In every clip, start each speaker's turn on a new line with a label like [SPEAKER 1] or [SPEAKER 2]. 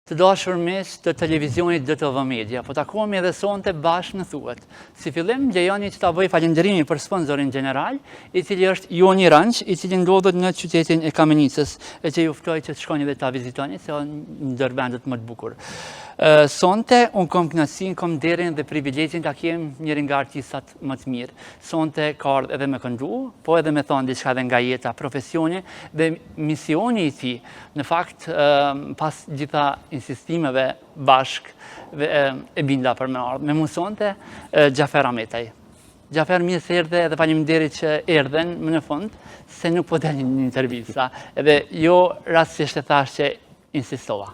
[SPEAKER 1] Të dashur miq të televizionit DTV Media, po takohemi edhe sonte bashkë në Thuhet. Si fillim, lejoni që ta bëj falënderimin për sponsorin general, i cili është Joni Ranch, i cili ndodhet në qytetin e Kamenicës, e që ju ftoj që të shkoni dhe ta vizitoni, se në ndër vendet më të bukur. Sonte, unë kom kënaqësinë, kom nderin dhe privilegjin ta kem njërin nga artistat më të mirë. Sonte ka ardhur edhe me këndu, po edhe me thonë diçka edhe nga jeta, profesioni dhe misioni i tij. Në fakt, pas gjitha insistimeve bashk e binda për me ardhë. Me musonte Gjafer Ametaj. Gjafer, mirë se erdhe dhe faleminderit që erdhen më në fund, se nuk po delin një intervista. Edhe jo rastisht e thash që insistova.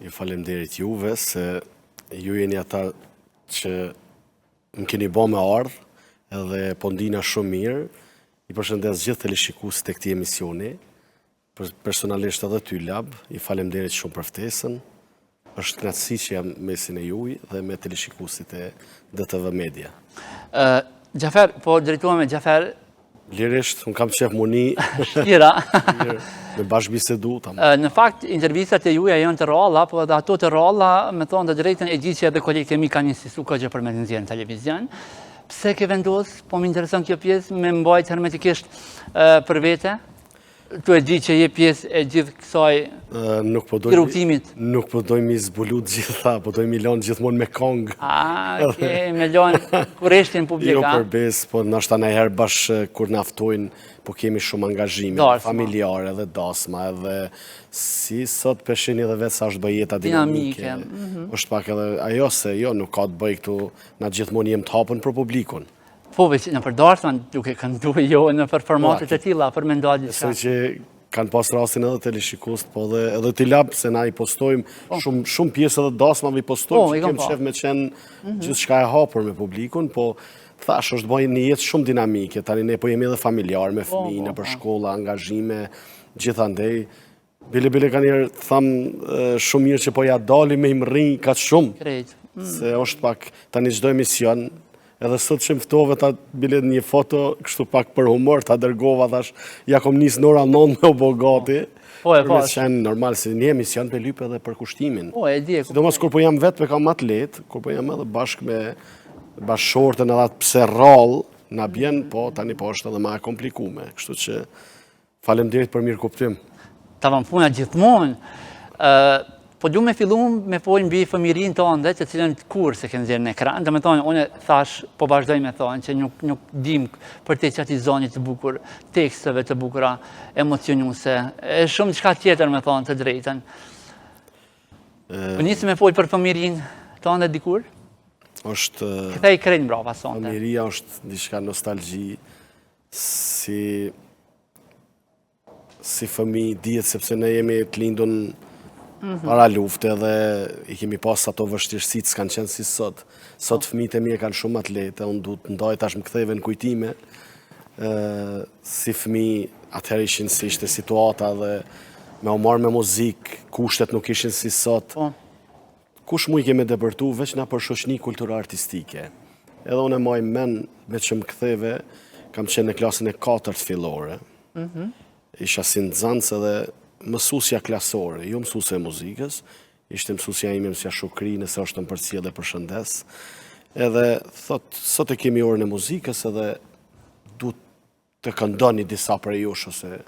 [SPEAKER 2] Ju faleminderit juve, se ju jeni ata që më keni bo me ardhë, edhe po ndina shumë mirë. I përshëndes gjithë teleshikuesit e këtij emisioni. Personalisht edhe ty Lab, i faleminderit shumë për ftesën. Është kënaqësi që jam mesin e juaj dhe me teleshikuesit e DTV Media.
[SPEAKER 1] Gjafer, po drejtuam me Gjafer.
[SPEAKER 2] Lirisht, unë kam qef muni.
[SPEAKER 1] Shkira.
[SPEAKER 2] Me bashkëbisedu.
[SPEAKER 1] Në fakt, intervistat e juaja janë të rralla, po edhe ato të rralla, me thonë të drejtën e gjithë që edhe kolegët e mi kanë insistuar këtë gjë për me nxjerrë në televizion. Pse ke vendos, po më intereson kjo pjesë, me mbajtë hermetikisht për vete? Tu e di që je pjesë e gjithë kësaj rrugtimit.
[SPEAKER 2] Nuk po dojmë i zbulu gjitha, po dojmë i lanë gjithmonë me kongë.
[SPEAKER 1] Me lanë kurreshtin publika.
[SPEAKER 2] Jo përbes, po nashta najherë bashkë kur naftojnë, po kemi shumë angazhime, familjare dhe dasma, edhe si sot peshini dhe vetë sa është bëjeta dinamike. është pak edhe ajo se jo, nuk ka të bëj këtu, na gjithmonë jem të hapën për publikun.
[SPEAKER 1] Po, veç në përdarëtën, duke këndu jo në performatet e tilla, për me nda gjitha.
[SPEAKER 2] Se që kanë pas rastin edhe teleshikues, po edhe t'i Lab, se na i postojmë, shumë pjesë edhe dasmave i postojmë, që kemë qef me qenë gjithë shka e hapur me publikun, po thash, është bëjnë një jetë shumë dinamike, tani ne po jemi edhe familjar, me fëmijë, për shkolla, angazhime, gjithandej. Bile ka njerë, thamë shumë mirë që po ja dali me imri ka shumë, se është pak tani çdo emision. Edhe sot që mëftove ta bilet një foto, kështu pak për humor, ta dërgova, thash, ja kom njës në ora 9 me u bogati. Për me qenë normal, se një emision për lype edhe për kushtimin. Sidomos kur po jam vetë me kam atlet, kur po jam edhe bashkë me bashkëshortën edhe atë pse rrallë, na bjen, po tani po është edhe ma e komplikume. Kështu që faleminderit për mirë kuptim.
[SPEAKER 1] Ta vam puna gjithmonë. Po du me fillu me folë mbi fëmirin të ande, që cilën kur se kënë zirë në ekran, dhe me thonë, unë thash, po vazhdoj me thonë, që nuk dim për te qati zonit të bukur, teksteve të bukura, emocionuse, e shumë qka tjetër me thonë të drejten. Po njësë me folë për fëmirin të ande dikur? Këta i krejnë brava sonte.
[SPEAKER 2] Fëmiria është diçka nostalgji, si fëmi dihet, sepse ne jemi të lindun para lufte dhe i kemi pas ato vështirësit s'kanë qenë si sot. Sot fëmijët e mi e kanë shumë atlete, unë du të ndaj tash më ktheve në kujtime. Si fëmijë, atëherë ishin si ishte situata dhe me u marrë me muzikë, kushtet nuk ishin si sot. Kush mu i keme depërtu veç na për shoqni kultura artistike. Edhe unë e maj men me që më ktheve, kam qenë në klasën e 4 fillore. Isha si nxënës edhe mësusja klasore, jo mësusja e muzikës, ishte mësusja ime mësja Shukri, nëse është në përcija dhe përshëndes. Edhe, thot, sot e kemi orën e muzikës edhe du të këndoni disa për e jush, ose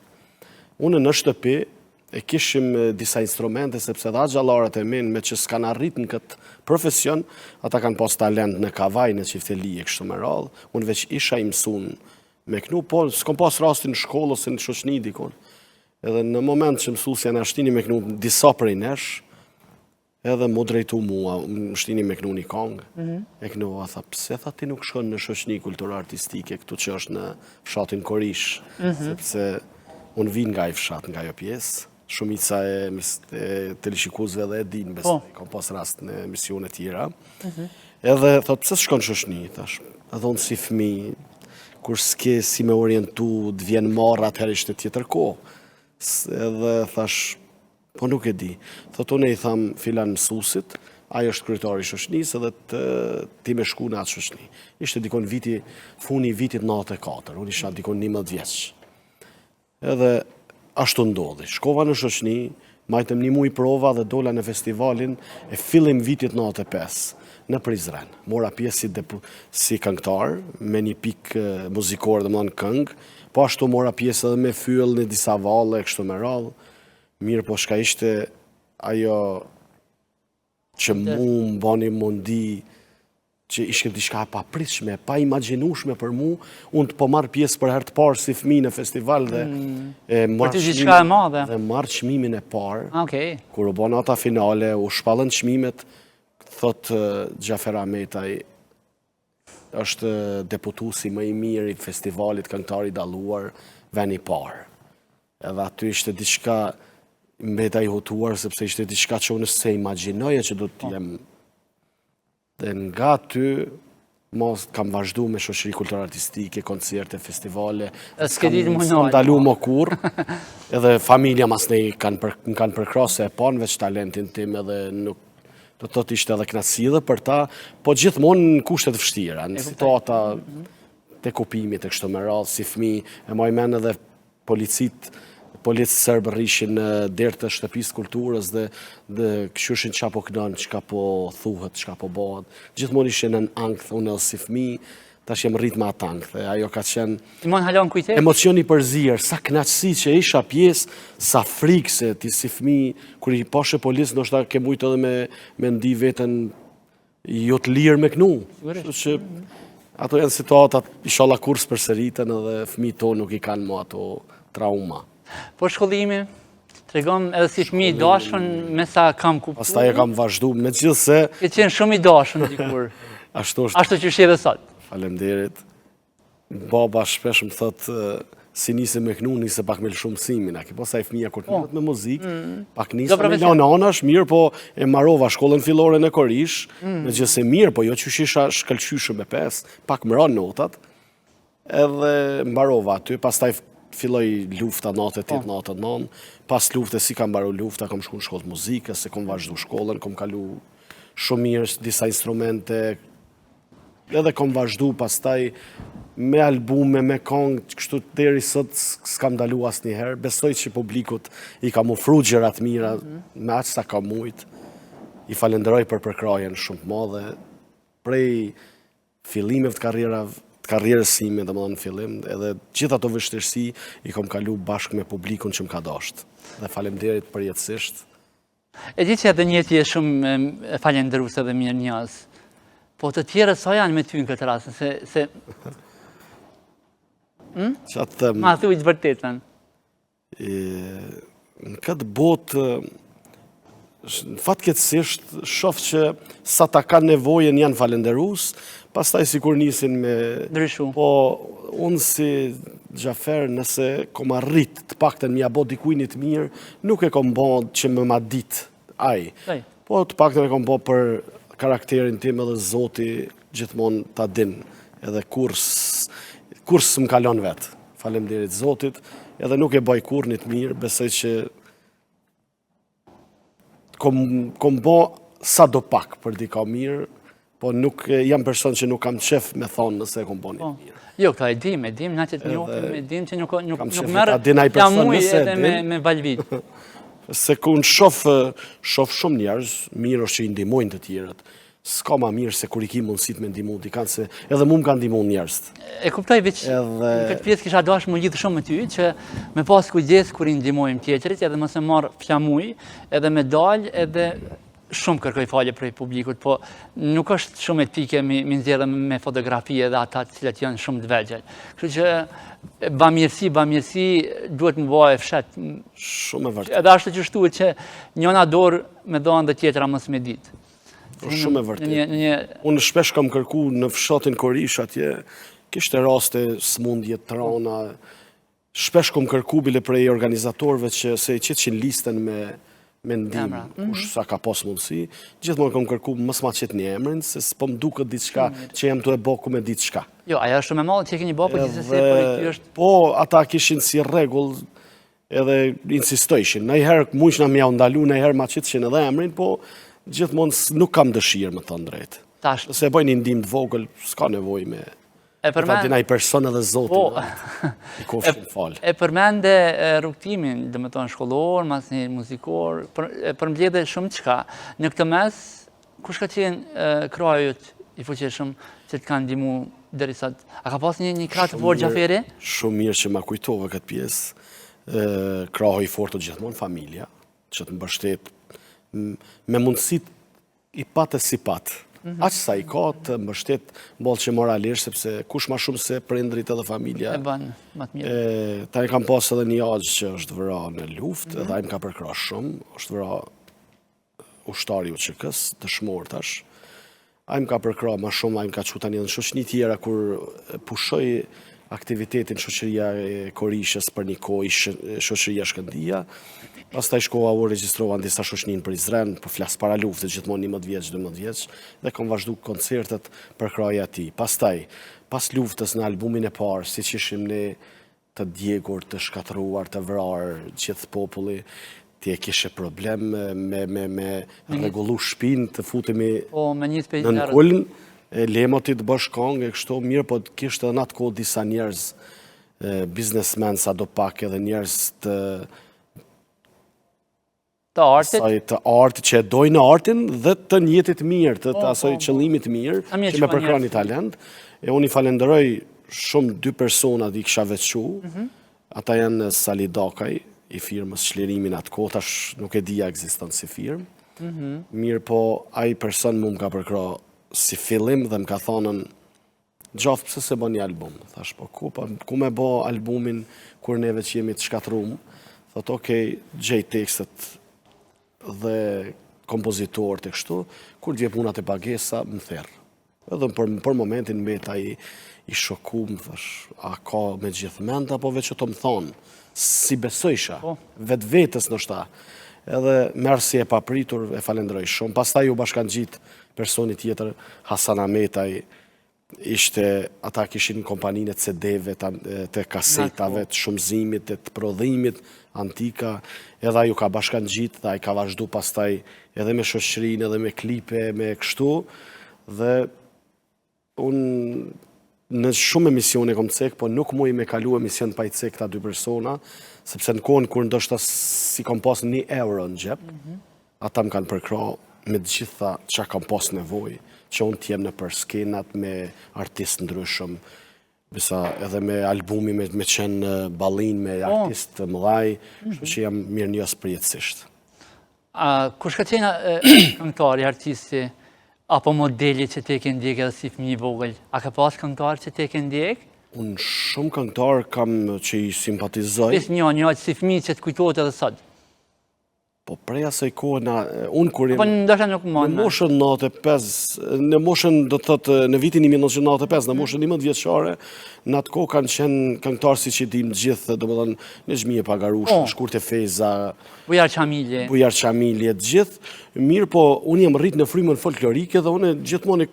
[SPEAKER 2] unë në shtëpi e kishim disa instrumente, sepse dhe gjallarët e minë me që s'kan arrit në këtë profesion, ata kanë pas talent në kavaj, në qifteli e kështu me radhë, unë veç isha i mësun me knu, po s'kom pas rastin në shkollë ose në shoqni dikon. Edhe në moment që mësusja në shtini me knu disa prej nesh, edhe mu drejtu mua, më shtini me knu një kongë. E knu, a tha, pse tha ti nuk shkon në shoqni kulturë artistike, këtu që është në fshatin Korish, sepse unë vin nga i fshat, nga jo pjesë, shumica e teleshikuesve dhe e din, besoj, kam pas rast në emisione tjera. Edhe, thot, pse shkon në shoqni, thash, edhe unë si fëmi, kur s'ke si me orientu, të vjen marrë, atëherë ishte tjetër kohë. Edhe thash, po nuk e di. Thot, unë i tham filan mësusit, ajo është kryetari i shoqnisë edhe ti me shku në atë shoqni. Ishte dikon funi vitit 94, unë isha dikon 11 vjeç. Edhe ashtu ndodhi. Shkova në shoqni, Majtëm një muj prova dhe dola në festivalin e fillim vitit 95 në Prizren. Mora pjesë si këngëtar, me një pikë muzikore dhe më në këngë, po ashtu mora pjesë edhe me fyll në disa valle, kështu me radhë. Mirë po shka ishte ajo që mu më bani mundi, që ishte diçka e papritshme, pa imagjinueshme për mu, unë të po marrë pjesë për herë të parë si fëmijë në festival dhe marrë çmimin e parë.
[SPEAKER 1] Okej.
[SPEAKER 2] Kur u bën ata finale, u shpallën çmimet, thot Xhafer Ahmetaj është deputuesi më i mirë i festivalit këngëtar i dalluar, veni i parë. Edhe aty ishte diçka mbeta i hutuar sepse ishte diçka që unë se imagjinoja që do të jem. Dhe nga ty, mos kam vazhdu me shoqëri kulturore artistike, koncerte, festivale, s'kam dalu më kur, edhe familja mas ne kanë përkrasë e panë veç talentin tim edhe nuk do të ishte edhe knatësi dhe për ta, po gjithmonë në kushtet vështira, në situata të kupimit e kështu me radhë, si fëmijë, e maj men edhe policë sërbë rrishin në derë të shtëpisë kulturës dhe këshushin qa po kënën, qka po thuhet, qka po bëhet. Gjithmonë ishin në angth, unë edhe si fëmijë, tash jem rrit me atë angth. Ajo ka qenë emocioni përzirë, sa knaqësi që isha pjesë, sa frikë se ti si fëmijë, kur i pashe policë, nështë ke mujtë edhe me ndi vetën jo të lirë me kënu. Ato janë situatat, inshallah kurs përsëritën edhe fëmijët tonë nuk i kanë më ato trauma.
[SPEAKER 1] Po shkollimi, të regon edhe si fëmijë i dashën, me sa kam kuptuar.
[SPEAKER 2] Pastaj e kam vazhdu, me gjithë se...
[SPEAKER 1] Ke qenë shumë i dashën dikur.
[SPEAKER 2] Ashtu
[SPEAKER 1] që është edhe sot.
[SPEAKER 2] Faleminderit. Baba shpesh më thëtë, si nise me kënu, nise pak me lëshu mësimin. A ki po sa i fëmija kur të mëtë me muzikë, pak nise me anash, mirë po e marova shkollën fillore në Korish, me gjithë se mirë, po jo që shisha shkëllqyshë me 5, pak më ranë notat, edhe marova aty, pastaj filloj lufta natë 8, natë 9, pas lufte si kam baru lufta, kam shku në shkollë muzikës, se kam vazhdu shkollën, kam kalu shumë mirë disa instrumente, edhe kam vazhdu pastaj me albume, me kongë, kështu deri sot s'kam dalu asë njëherë, besoj që publikut i kam ofru gjërat mira, me aqë sa kam mujtë, i falenderoj për përkrajen shumë të madhe, prej fillimeve të karrierës sime, dhe më dhe në fillim, edhe gjitha ato vështirësi i kom kalu bashkë me publikun që më ka dashtë. Dhe falemderit përjetësisht.
[SPEAKER 1] E di që edhe njëti e shumë falenderuse dhe mirë njës, po të tjerët sa janë me ty në këtë rasë, se... Ma thuj të vërtetën.
[SPEAKER 2] Në këtë botë, fatkeqësisht, shof që sa ta kanë nevojën janë falenderus, pastaj si kur nisin me...
[SPEAKER 1] Ndryshu.
[SPEAKER 2] Po, unë si Xhafer, nëse kom arrit të pakten mja bo dikujnit mirë, nuk e kom bo që më ma dit aj. Po, të pakten e kom bo për karakterin tim edhe Zoti gjithmonë ta din, edhe kurs më kalon vetë. Faleminderit Zotit, edhe nuk e baj kurnit mirë, besoj që kom bo sa do pak për dika mirë, po nuk jam person që nuk kam qef me thonë nëse e kom bo një mirë.
[SPEAKER 1] Jo, këta e dim, na që të njohim, e dim që nuk merë jamuj edhe me valvit.
[SPEAKER 2] Se ku në shof shumë njerëz, mirë është që i ndimojnë të tjerët, s'ka ma mirë se kur i ki mundësit me ndimu t'i kanë, se edhe mu më kanë ndimu njerëz.
[SPEAKER 1] E kuptoj veç, në këtë pjesë kisha dash më gjithë shumë me ty, që me pas kujdes kur i ndimojmë tjetërit, edhe mëse marë flamuj, edhe me dalj, edhe shumë kërkoj falje prej publikut, po nuk është shumë etike mi nxjerrë me fotografi edhe ata cilat janë shumë të vegjel. Kështu që bamirësi duhet më bëhe fshet.
[SPEAKER 2] Shumë e vërtet.
[SPEAKER 1] Edhe ashtë që shtuet që njëna dorë me doan dhe tjetëra mos me ditë.
[SPEAKER 2] Shumë e vërtet. Unë shpesh kam kërku në fshatin Korish atje, kishte raste smundje të rana, shpesh kam kërku bile prej organizatorëve që se qëtëshin listën me ndim, kush sa ka pas mundësi, gjithmonë kam kërku mës ma qëtë një emrin, se s'po më duket diçka që jam të e boku me diçka.
[SPEAKER 1] Jo, aja është me malë që e keni bo, po gjithëse për e kjo është...
[SPEAKER 2] Po, ata kishin si regull edhe insistojshin. Nëjherë mujsh nga mja ndalu, nëjherë ma qëtëshin edhe emrin, po gjithmonë nuk kam dëshirë më të ndrejtë. Se bojnë një ndim të vogël, s'ka nevoj me... Fatina i person edhe zotin, i kofshin falë.
[SPEAKER 1] E përmende rrugtimin, dhe me tonë shkollor, mas një muzikor, përmbledhe shumë qka. Në këtë mes, kush ka qenë krajët i fuqeshëm që të kanë ndihmu deri sot? A ka pas një krah të fortë Gjaferi?
[SPEAKER 2] Shumë mirë që ma kujtove këtë pjesë. Krahu i fortë gjithmonë familja, që të mbështet me mundësit i patë e si patë. Aqë sa i ka të mbështet bollë që moralisht, sepse kush ma shumë se prindrit edhe familja.
[SPEAKER 1] E banë, ma të mirë.
[SPEAKER 2] Ta i kam pas edhe një agj që është vëra në luft, edhe a im ka përkra shumë, është vëra ushtari u qëkës, dëshmor tash. A im ka përkra ma shumë, a im ka quta një në shoqni tjera, kur pushoj aktivitetin shoqëria e Korishës për një kohë, shoqëria Shkëndia. Pastaj shkova u regjistrova në disa shoqnin për Izrael, po flas para luftës gjithmonë 11 vjeç, 12 vjeç, dhe kam vazhdu koncertet për kraja ati. Pastaj, pas luftës në albumin e parë, si që ishim ne të djegur, të shkatruar, të vrarë, gjithë populli, ti e kishe problem me regullu shpinë, të futemi në nëkullin, lemoti të bësh kongë e kështu mirë, po kishte edhe në atë kohë disa njerëz, biznesmen sa do pak edhe njerëz
[SPEAKER 1] të artit?
[SPEAKER 2] Të artit që e dojnë artin dhe të njetit mirë, të asoj qëllimit mirë, që me përkra një talent. E unë i falenderoj shumë 2 personat i kisha veçu, ata janë Sali Dakaj, i firmës Çlirimin atë kohë, tash nuk e dija ekziston si firmë. Mirë po, ai person mu më ka përkra si fillim dhe më ka thonën, gjafë pëse se bo një album. Thash po, ku me bo albumin kur neve që jemi të shkatrum? Thot, okej, gjej tekstet dhe kompozitor të kështu, kur dje punat e pagesa, më therë. Edhe për momentin me ta i shoku, më thash, a ka me gjithë mend, apo veç që të më thonë, si besojsha, vetë vetës në shta. Edhe mersi e papritur, e falendroj shumë. Pastaj u bashkan gjitë personi tjetër, Hasan Ametaj, ishte, ata kishin kompaninë e CD-ve, të kasetave, të shumëzimit, të prodhimit, antika, edhe ju ka bashkan gjitë, dhe a i ka vazhdu pastaj edhe me shoqërinë, edhe me klipe, me kështu, dhe unë në shumë emisione kom cek, po nuk muj me kalu emision pa i cek ta 2 persona, sepse në kohën kur ndoshta si kom pas 1 euro në gjep, ata më kanë përkra me gjitha që kam pas nevoj, që unë t'jem në për skenat me artistë ndryshëm, bisa edhe me albumi me qenë balin me artistë të mëdhaj, shtu që jam mirë njës përjetësisht.
[SPEAKER 1] Kush ka qenë këngëtari, artisti, apo modeli që te ke ndjek edhe si fëmijë vogël? A ka pas këngëtar që te ke ndjek?
[SPEAKER 2] Unë shumë këngëtar kam që i simpatizoj.
[SPEAKER 1] Pes një si fëmijë që të kujtohet edhe sot?
[SPEAKER 2] Po prej asaj kohë, unë kurim...
[SPEAKER 1] Po ndoshta nuk mund.
[SPEAKER 2] Në moshën 95, në moshën do të thotë në vitin 1995, në moshën 11 vjeçare, në atë kohë kanë qenë këngëtarë si që dim gjithë, do më dhënë Nezhmije Pagarush, Shkurte Feza,
[SPEAKER 1] Bujar
[SPEAKER 2] Qamilje, gjithë. Mirë po, unë jam rritë në frymën folklorike dhe unë gjithmonë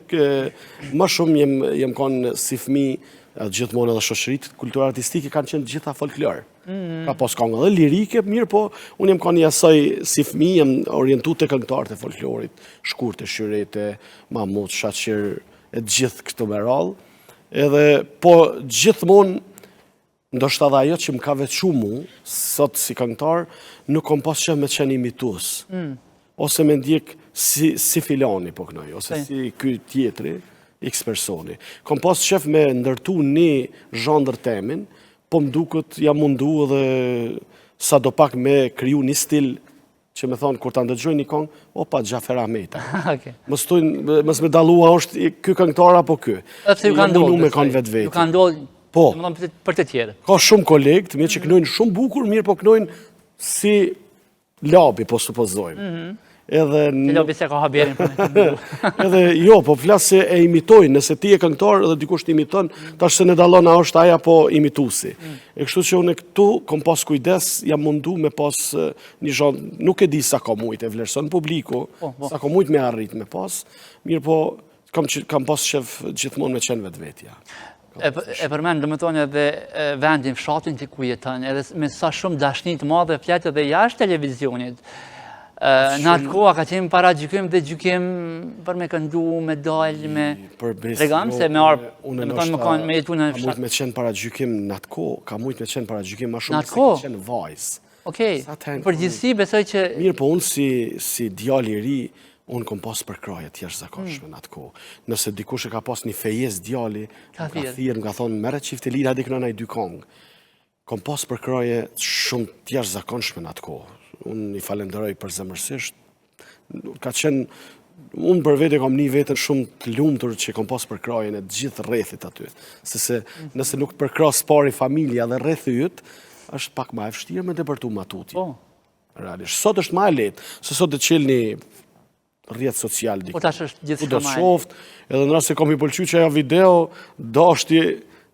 [SPEAKER 2] më shumë jem konë si fëmijë, gjithmonë edhe shoqëritë kulturore artistike kanë qenë gjitha folklor. Ka pas këngë edhe lirike, mirë po, unë jem kanë një asaj si fëmijë, jem orientu të këngëtarët e folklorit, Shkurte, Shyrete, Mahmut, Shaqir, e gjithë këto me radhë. Edhe, po, gjithmonë, ndoshta dhe ajo që më ka veçu mu, sot si këngëtar, nuk kom pas që me qenë imitues. Ose me ndjek si filani, po kënoj, ose si ky tjetri, X personi. Kom pas qef me ndërtu një zhandër temin, po më duket jam mundu edhe sa do pak me kriju një stil që me thonë, kur ta ndëgjoj një kong, opa, Gjafer Ahmeta. Mës me dalua është ky këngëtar apo ky.
[SPEAKER 1] Epse ju ka
[SPEAKER 2] ndodhë.
[SPEAKER 1] Ju ka ndodhë për të tjere.
[SPEAKER 2] Ka shumë kolegë, mirë që kënojnë shumë bukur, mirë po kënojnë si labi, po supozojmë. Edhe jo, po flasë se e imitojnë, nëse ti e këngëtar edhe dikush të imiton, tash se në dalon a është aja po imitusi. E kështu që unë këtu kom pas kujdes, jam mundu me pas një zhon, nuk e di sa ka mujt e vlerëson publiku, sa ka mujt me arrit me pas, mirë po kam pas qef gjithmonë me qenë vetë vetja.
[SPEAKER 1] E përmen, dhe më tonë edhe vendin, fshatin të ku jeton, edhe me sa shumë dashnit madhe fletë edhe jashtë televizionit. Në atë koha ka qenë para gjykim dhe gjykim për me këndu, me dalë, me regam, se me arë, me jetu në
[SPEAKER 2] fshat. Ka mujt me qenë para gjykim në atë kohë, ka mujt me qenë para gjykim ma shumë
[SPEAKER 1] se
[SPEAKER 2] ka qenë vajzë.
[SPEAKER 1] Okej, përgjithsi besoj që...
[SPEAKER 2] Mirë, po unë si djali i ri, unë kom pas përkraje tjeshtë zakonshme në atë kohë. Nëse dikush e ka pas një fejes djali, më ka thirë, më ka thonë, mere qifte lirë, hadi këna i dy kongë. Kom pas përkraje shumë tjeshtë zakonshme në atë kohë. Unë i falenderoj për zemërsisht. Ka qenë, unë për vete kom një vetën shumë të lumëtur që kom pas përkrajen e gjithë rrethit aty. Sese nëse nuk përkras pari familja dhe rrethit, është pak ma e vështirë me depërtu matuti. Realisht. Sot është ma e letë, se sot të qelë një rjetë social dikë.
[SPEAKER 1] Po tash është gjithë
[SPEAKER 2] shka ma e letë. Edhe në rrasë se kom i pëlqy që ajo video, dashti,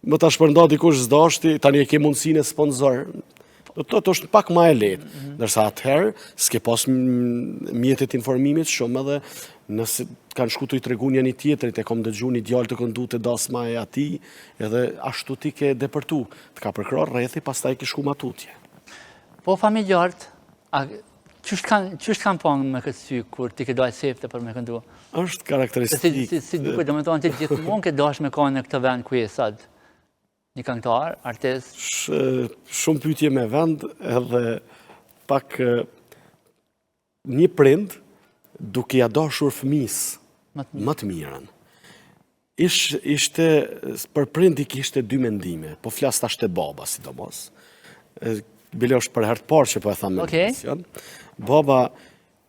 [SPEAKER 2] më ta shpërnda dikush zdashti, tani e ke mundësin e sponsor. Të është pak ma e letë. Nërsa atëherë, s'ke pas mjetet informimit shumë edhe nëse kanë shku të i tregu një tjetërit, e kom dëgju një djallë të këndu të dasma e ati, edhe ashtu ti ke depërtu. Të ka përkrar rrethi, pas ta i ke shku matutje.
[SPEAKER 1] Po familjartë, qështë kanë pangë me këtë sy, kur ti ke dojë sefte për me këndu?
[SPEAKER 2] Është karakteristikë.
[SPEAKER 1] Si duke, do me tonë ti gjithmonë ke dash me kanë në këtë vend ku je sad? Një këngëtar, artist?
[SPEAKER 2] Shumë pyetje me vend, edhe pak një prind, duke ja dashur fëmis më të mirën. Ishte, për prindi kishte dy mendime, po flas tash te baba, sidomos. Bile është për herë të parë që po e thamë në emision. Baba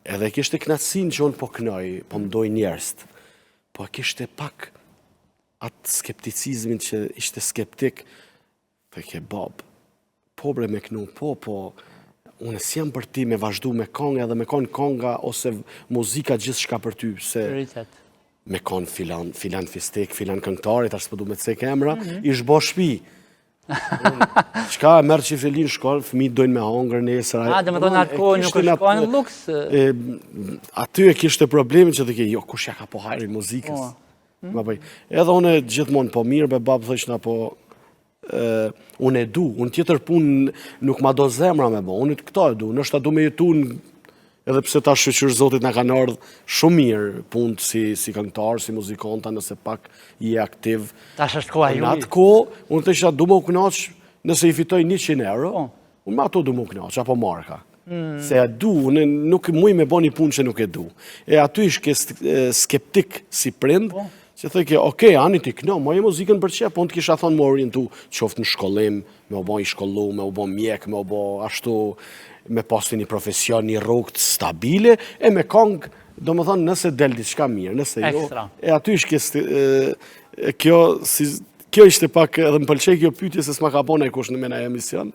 [SPEAKER 2] edhe kishte knatësin që unë po kënoj, po mdoj njerëz, po kishte pak atë skepticizmin që ishte skeptik, të ke bab, po bre me kënu, po, unë s'jam për ti me vazhdu me konga edhe me konë konga ose muzika gjithë shka për ty, se me konë filan fistek, filan këngtarit, ashtë përdu me të seke emra, ish bo shpi. Qka e mërë që i filin shkollë, fëmi dojnë me hongër nesër.
[SPEAKER 1] Dhe me dojnë atë kohë nuk është kohë në luks.
[SPEAKER 2] Aty e kishte problemin që të ke, jo, kush ja ka po hajri muzikës. Edhe unë gjithmonë po mirë, be babë thëshna po, unë e du, unë tjetër punë nuk ma do zemra me bo, unë këta e du, nështë ta du me jetu edhe pse ta shqyqyrë Zotit nga kanë ardhë shumë mirë punë si këngtar, si muzikonta, nëse pak i e aktiv.
[SPEAKER 1] Tash është koha ju.
[SPEAKER 2] Në atë ko, unë të isha du më u knaq, nëse i fitoj 100 euro, unë ma ato du më u knaq, apo marka. Se e du, unë nuk muj me bo një punë që nuk e du. E aty ishke skeptik si prind, që thëjke, okej, ani ti këno, ma e muzikën për qep, unë të kisha thonë më orientu qoftë në shkollim, me u bo i shkollu, me u bo mjek, me u bo ashtu, me pasti një profesion, një rrugët stabile, e me kongë, do më thonë, nëse del diçka mirë, nëse jo. E aty ishke, kjo ishte pak, edhe më pëlqej kjo pytje, se s'ma ka bona e kush në mena emision,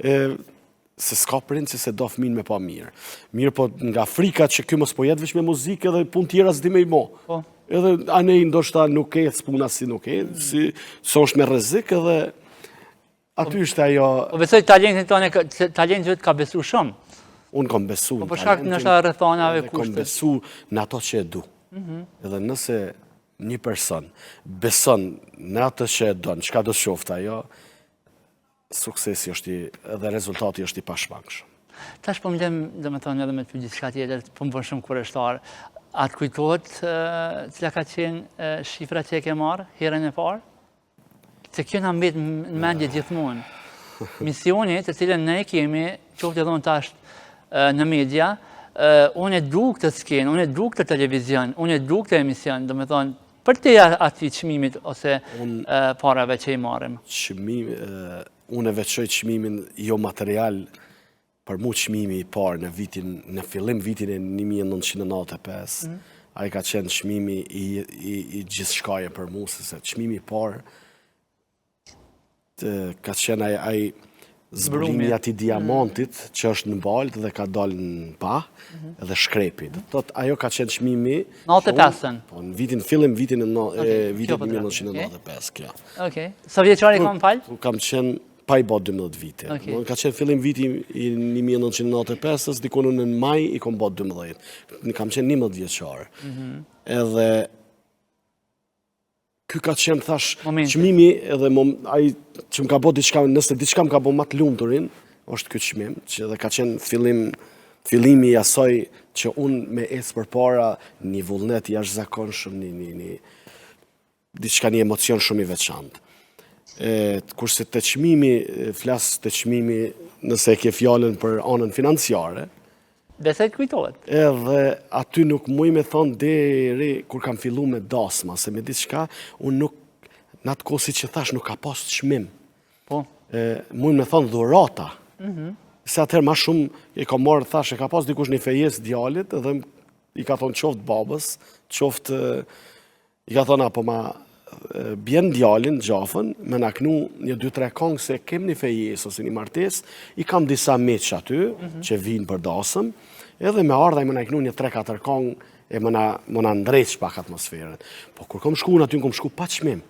[SPEAKER 2] se s'ka prind që se do fëmin me pa mirë. Mirë po nga frika që kjo mos po jetë veç me muzikë edhe pun tjera s'di me i mo. Edhe anej ndoshta nuk e s'puna si nuk e, si është me rrezik edhe aty ishte ajo...
[SPEAKER 1] Po besoj talentin tonë, talentin vetë ka besu shumë.
[SPEAKER 2] Unë kom besu
[SPEAKER 1] në talentin. Po për shkak nështë rrethonave kushtet.
[SPEAKER 2] Kom besu në ato që e du. Edhe nëse një person beson në ato që e do, në qka do shofta ajo, suksesi është edhe rezultati është i pashmangshëm.
[SPEAKER 1] Tash po mlem, dhe me thonë edhe me të gjithë shka tjetër, po më bërë shumë kureshtar. Atë kujtojt cila ka qenë shifra që e ke marë, herën e parë? Se kjo nga mbet në mendje gjithmonë. Misionit të cilën ne kemi, qoftë edhe unë tash në media, unë e du këtë skenë, unë e du këtë televizion, unë e du këtë emision, dhe me thonë, për te ati qmimit ose parave që i marim?
[SPEAKER 2] Unë e veçoj qmimin jo material, për mu qmimi i parë në fillim vitin e 1995, a i ka qenë qmimi i gjithë shkaje për mu, se qmimi i parë ka qenë ai zbërimi ati diamantit që është në baltë dhe ka dalë në pa edhe shkrepi. Ajo ka qenë qmimi
[SPEAKER 1] 95-ën?
[SPEAKER 2] Po, në fillim vitin e 1995, kjo.
[SPEAKER 1] Okej. Sa vjeqari kam falë?
[SPEAKER 2] Kam qenë pa i bo 12 vite. Ka qenë fillim viti i 1995, dikonu në maj i kom bo 12. Kam qenë 11 vjeqarë. Edhe ky ka qenë, thash, qmimi edhe ai që më ka bo diçka, nëse diçka më ka bo matë lumëturin, është ky qmim, që edhe ka qenë fillim fillimi i asaj që unë me ecë përpara një vullnet jashtëzakonshëm, diçka, një emocion shumë i veçantë. Kurse të çmimi, flas të çmimi nëse e ke fjalën për anën financiare,
[SPEAKER 1] Besoj kujtohet.
[SPEAKER 2] edhe aty nuk muj me thonë deri kur kam fillu me dasma, se me diçka, unë nuk, në atë kohë si që thash, nuk ka pas çmim.
[SPEAKER 1] Po.
[SPEAKER 2] Muj me thonë dhurata. Se atëherë ma shumë e ka marrë, thash, e ka pas dikush një fejes djalit, edhe i ka thonë qoftë babës, qoftë, i ka thonë apo ma bjen djalin, gjafën, me na knu një 2-3 kongë se kem një fejes ose një martes, i kam disa meq aty, që vinë për dasëm, edhe me ardha i më na knu një 3-4 kongë, e më na ndreq pak atmosferën. Po kur kom shku në aty, kom shku pa çmim.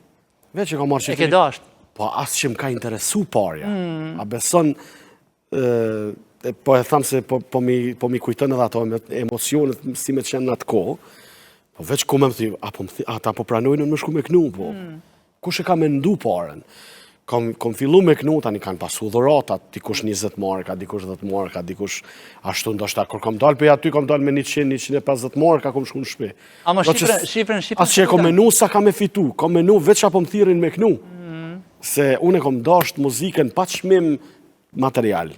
[SPEAKER 2] Veç që kam marrë
[SPEAKER 1] E ke dasht.
[SPEAKER 2] po asë që më ka interesu parja. A beson, po e thamë se po mi kujtën edhe ato emocionet si me qenë në atë kohë, po veç ku me më thivë, ata po pranojnë në më shku me knu, po. Kush e ka mendu parën? Kom fillu me knu, tani kanë pasu dhuratat, dikush 20 marka, dikush 10 marka, dikush ashtu ndoshta, kur kom dalë për aty, kom dalë me 100-150 marka, kom shku në shpi.
[SPEAKER 1] A më shifrën.
[SPEAKER 2] Asë që e kom menu sa ka me fitu, kom menu veç apo më thirin me knu. Se unë e kom dasht muzikën pa çmim material.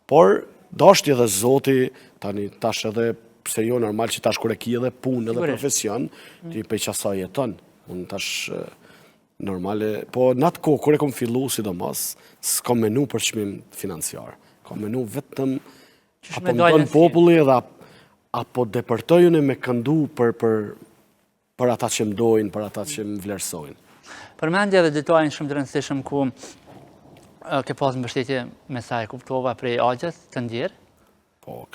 [SPEAKER 2] Por, dashti edhe zoti, tani tash edhe, pse jo normal që tash kur e ki edhe punë edhe profesion, ti pe qasa jeton. Unë tash normale, po në atë kohë, kur e kom fillu, sidomos, s'kom menu për çmim financiar. Kom menu vetëm, apo më tonë populli edhe apo depërtojnë me këndu për ata që mdojnë, për ata që më vlerësojnë.
[SPEAKER 1] Përmendje dhe detajnë shumë të rëndësishëm ku ke pas mbështetje me sa e kuptova prej Axhës të ndjerë.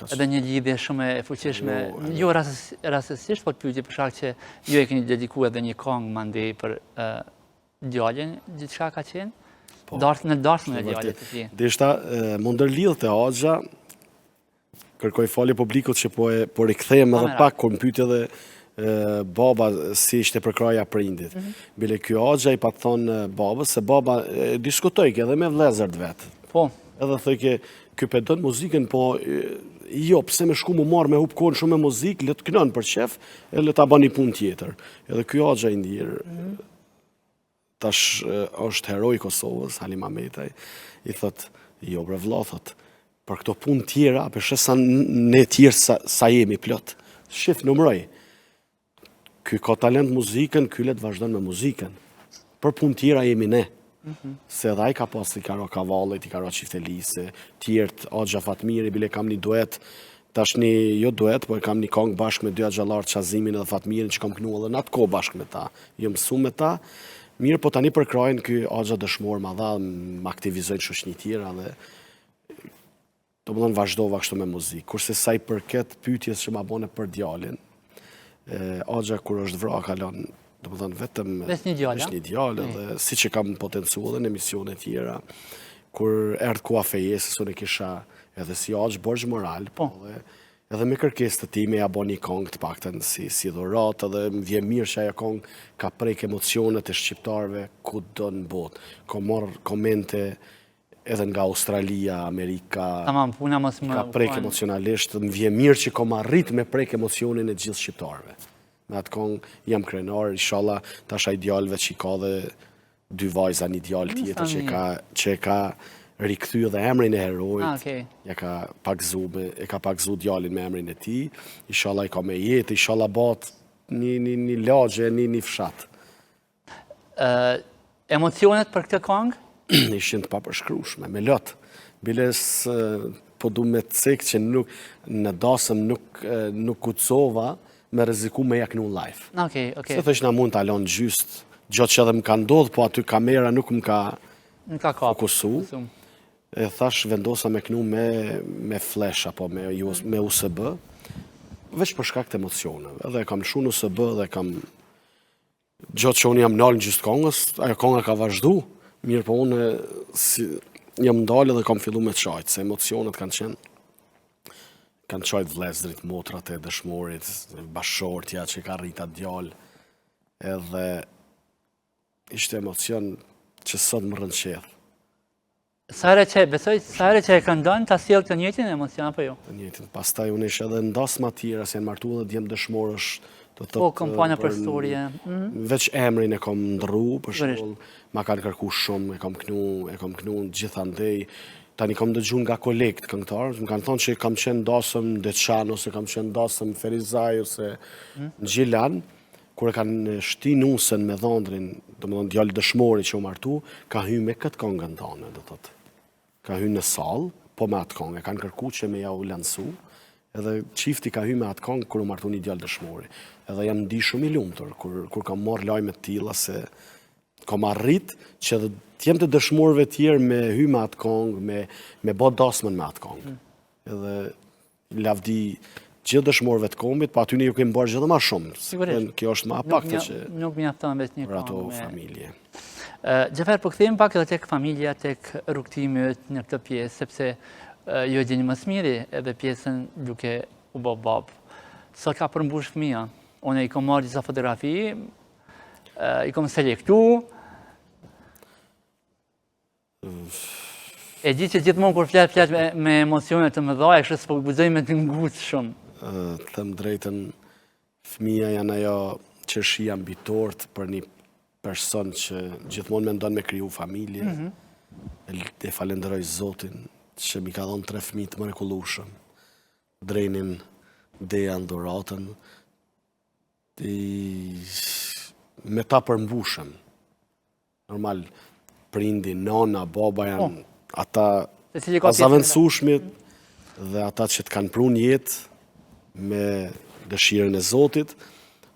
[SPEAKER 1] Edhe një lidhje shumë e fuqishme, jo rastësisht, po të pyetje për shkak që ju e keni dedikuar edhe një këngë mandej për djalin, gjithçka ka qenë? Në dashmën e djalit të tij.
[SPEAKER 2] Deshta, më ndërlidh te Axha, kërkoj falje publikut që po rikthehem edhe pak kur më pyet edhe baba si ishte përkraja prindit. Bile ky Axha i pa thonë babës se baba diskutoj edhe me vëllezërt vet.
[SPEAKER 1] Po.
[SPEAKER 2] Edhe thëke, ky pedon muzikën, po jo, pse me shku më marrë me hup kohën shumë me muzikë, le të kënon për qef, e le ta bën një punë tjetër. Edhe ky Axha i ndjerë, tash është heroi i Kosovës, Halim Ahmetaj, i thot, jo bre vlla, thot, për këto punë tjera, për sa ne tjerë sa jemi plot. Shif, numroj. Ky ka talent muzikën, ky le të vazhdon me muzikën. Për punë tjera jemi ne. Se edhe ai ka pas i karo Kavallit, i karo Çiftelise, tjertë, Axha Fatmiri, bile kam një duet, tash një, jo duet, po kam një kongë bashkë me dy axhallarë Qazimin edhe Fatmirin që kam knu edhe në atë kohë bashkë me ta. Jo mësu me ta, mirë po tani për krajnë ky Axha dëshmor ma dha, më aktivizojnë shoqni tjera dhe do më dhënë vazhdova kështu me muzikë. Kurse sa i përket pyetjes që ma bone për djalin, Axha kur është vra kalon, do më thënë vetëm
[SPEAKER 1] është një
[SPEAKER 2] djallë, dhe si që kam potencu edhe në emisione tjera, kur erdhë kua fejesës, unë e kisha edhe si Axhë borxh moral, edhe me kërkesë të time ja bo një kongë të paktën si dhuratë, edhe më vje mirë që ajo kongë ka prek emocionet e shqiptarve ku do në botë. Ko marrë komente edhe nga Australia, Amerika, ka prek emocionalisht, më vje mirë që kom arrit me prek emocionin e gjithë shqiptarve. Me atë kongë jam krenar, inshallah, tash ai djalëve që i ka dhe 2 vajza, një djalë tjetër që ka rikthy dhe emrin e herojt, e ka pagzu djalin me emrin e tij, inshallah i ka me jetë, inshallah bat një lagje, një fshat.
[SPEAKER 1] Emocionet për këtë kongë?
[SPEAKER 2] Ishin të papërshkrueshme, me lot. Biles po du me cek që në dasëm nuk kucova, me reziku me jaknu live. Se thësh na mund të alon gjyst, gjatë që edhe më ka ndodhë, po aty kamera nuk më ka fokusu. E thash vendosa me knu me flash, apo me USB, veç për shkak të emocioneve. Edhe kam shu në USB dhe kam, gjatë që unë jam nalë në gjystë kongës, ajo konga ka vazhdu, mirë po unë jam ndalë dhe kam fillu me qajtë, se emocionet kanë qajtë vlezërit, motrat e dëshmorit, bashortja që ka rrita djallë, edhe ishte emocion që sot më rënqeth.
[SPEAKER 1] Sa herë që e këndon, ta sjell të njëjtin emocion apo jo?
[SPEAKER 2] Të njëjtin. Pastaj unë isha edhe në dasma tjera, se janë martuar dhe djem dëshmorësh, do të
[SPEAKER 1] Po, kampanja për storje.
[SPEAKER 2] Veç emrin e kam ndrru, për shembull, ma kanë kërku shumë, e kam knu gjithandej. Tani kam dëgjuar nga kolegët këngëtarë, më kanë thonë që kam qenë dasëm Deçan, ose kam qenë dasëm Ferizaj, ose në Gjilan, kur e kanë shti nusën me dhëndrin, domethënë djalë dëshmori që u martu, ka hyrë me këtë këngën tonë, do thotë. Ka hyrë në sallë, po me atë këngë, e kanë kërku që me ja u lansu, edhe qifti ka hyrë me atë këngë kur u martu një djalë dëshmori. Edhe jam ndi shumë i lumtur kur kam marrë lajme të tilla se kam arrit që edhe t'jem të dëshmorëve tjerë me hy me atë këngë, me bë dasmën me atë këngë. Edhe lavdi gjithë dëshmorëve të kombit, pa aty ne ju kemi bërë gjithë më shumë.
[SPEAKER 1] Sigurisht.
[SPEAKER 2] Kjo është më paktë që
[SPEAKER 1] nuk mjafton vetë një
[SPEAKER 2] për ato
[SPEAKER 1] këngë.
[SPEAKER 2] familje.
[SPEAKER 1] Xhafer, po kthehemi pak edhe tek familja, tek rrugtimi në këtë pjesë, sepse ju e dini më së miri edhe pjesën duke u bë bab. Sot ka përmbush fëmia. Unë i kam marrë disa fotografi, i kam selektu. E di që gjithmonë kur flet me emocione të mëdha, e kështu s'po guxoj me të ngutë shumë.
[SPEAKER 2] Të them drejtën, fëmia janë ajo qershia mbi tort për një person që gjithmonë mendon me kriju familje. E falenderoj Zotin që mi ka dhënë 3 fëmijë të mrekullueshëm. Drenin, Dejan, Doratën. Me ta përmbushëm. Normal, prindi, nona, baba janë ata azavendësueshmit dhe ata që të kanë prunë jetë me dëshirën e Zotit,